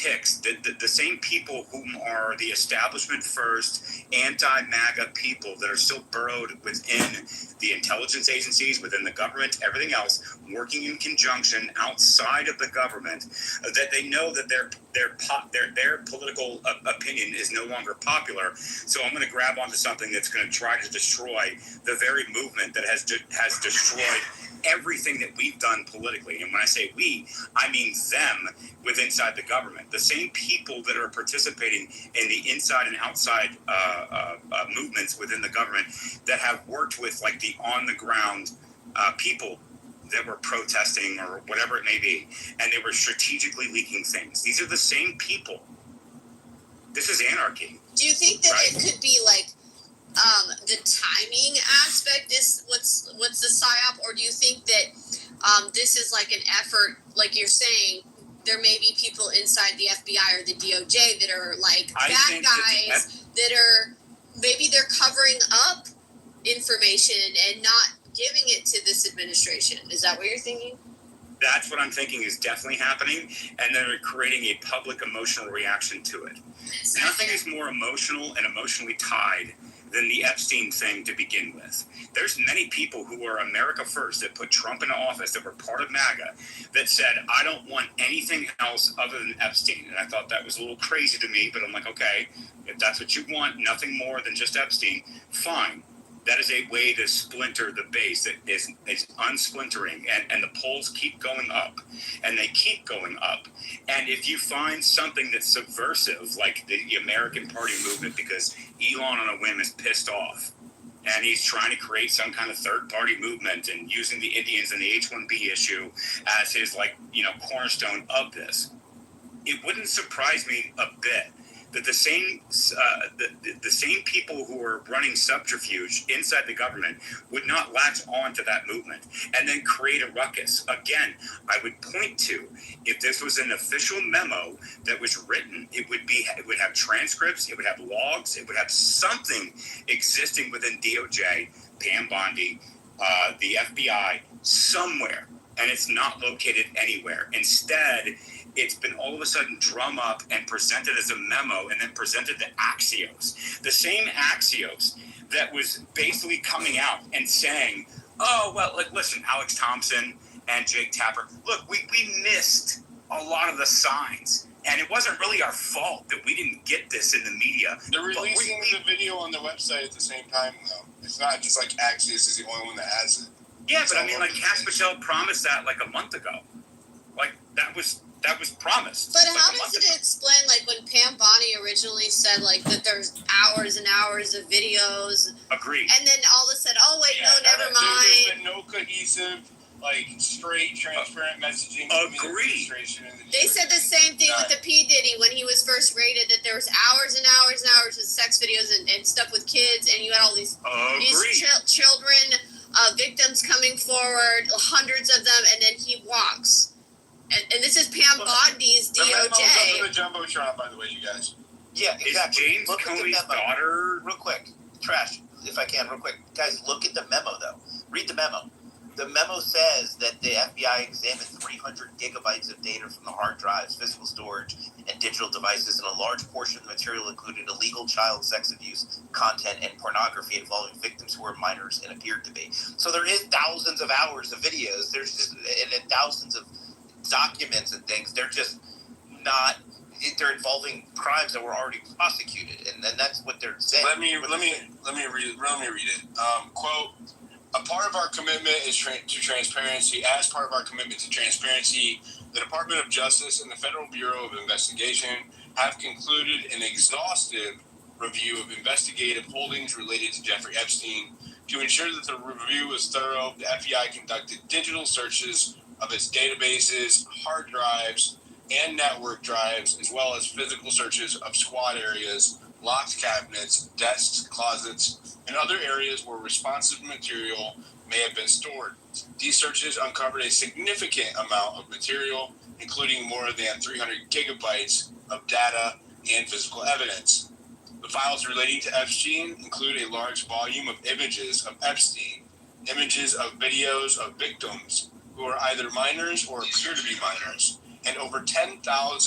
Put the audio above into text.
picks, the same people whom are the establishment first, anti-MAGA people that are still burrowed within the intelligence agencies, within the government, everything else, working in conjunction outside of the government, that they know that their political opinion is no longer popular. So I'm going to grab onto something that's going to try to destroy the very movement that has destroyed everything that we've done politically. And when I say we, I mean them with inside the government. The same people that are participating in the inside and outside movements within the government that have worked with like the on the ground people that were protesting or whatever it may be, and they were strategically leaking things. These are the same people. This is anarchy. Do you think that it could be like the timing aspect is what's the psyop, or do you think that this is like an effort, like you're saying, there may be people inside the FBI or the DOJ that are like bad guys that are maybe they're covering up information and not giving it to this administration? Is that what you're thinking? That's what I'm thinking is definitely happening, and they're creating a public emotional reaction to it. Nothing is more emotional and emotionally tied than the Epstein thing to begin with. There's many people who are America First that put Trump in office that were part of MAGA that said, I don't want anything else other than Epstein. And I thought that was a little crazy to me, but I'm like, okay, if that's what you want, nothing more than just Epstein, fine. That is a way to splinter the base that is unsplintering, and the polls keep going up, and they keep going up. And if you find something that's subversive, like the American Party movement, because Elon on a whim is pissed off, and he's trying to create some kind of third-party movement and using the Indians and the H-1B issue as his, cornerstone of this, it wouldn't surprise me a bit that the same people who are running subterfuge inside the government would not latch on to that movement and then create a ruckus. Again, I would point to, if this was an official memo that was written, it would have transcripts, it would have logs, it would have something existing within DOJ, Pam Bondi, the FBI, somewhere, and it's not located anywhere. Instead, it's been all of a sudden drum up and presented as a memo and then presented to Axios. The same Axios that was basically coming out and saying, oh, well, listen, Alex Thompson and Jake Tapper, look, we missed a lot of the signs. And it wasn't really our fault that we didn't get this in the media. They're releasing the video on the website at the same time, though. It's not just like Axios is the only one that has it. Yeah, but I mean, Cass Michelle promised that like a month ago. Like, that was promised. But how does it explain, like, when Pam Bondi originally said, like, that there's hours and hours of videos? Agreed. And then all of a sudden, oh, wait, no, never mind. There's been no cohesive, straight, transparent messaging. Agreed. They said the same thing with the P. Diddy when he was first raided, that there was hours and hours and hours of sex videos and stuff with kids, and you had all these children, victims coming forward, hundreds of them, and then he walks. And this is Pam Bondi's DOJ. The memo the Jumbotron, by the way, you guys. Yeah, exactly. Is James Comey's daughter... Real quick. Trash, if I can, real quick. Guys, look at the memo, though. Read the memo. The memo says that the FBI examined 300 gigabytes of data from the hard drives, physical storage, and digital devices, and a large portion of the material included illegal child sex abuse content and pornography involving victims who were minors and appeared to be. So there is thousands of hours of videos. There's just and thousands of documents and things. They're just not. They're involving crimes that were already prosecuted, and then that's what they're saying. Let me read it. Quote: a part of our commitment is to transparency. As part of our commitment to transparency, the Department of Justice and the Federal Bureau of Investigation have concluded an exhaustive review of investigative holdings related to Jeffrey Epstein. To ensure that the review was thorough, the FBI conducted digital searches of its databases, hard drives, and network drives, as well as physical searches of squad areas, locked cabinets, desks, closets, and other areas where responsive material may have been stored. These searches uncovered a significant amount of material, including more than 300 gigabytes of data and physical evidence. The files relating to Epstein include a large volume of images of Epstein, images of videos of victims who are either minors or appear to be minors, and over 10,000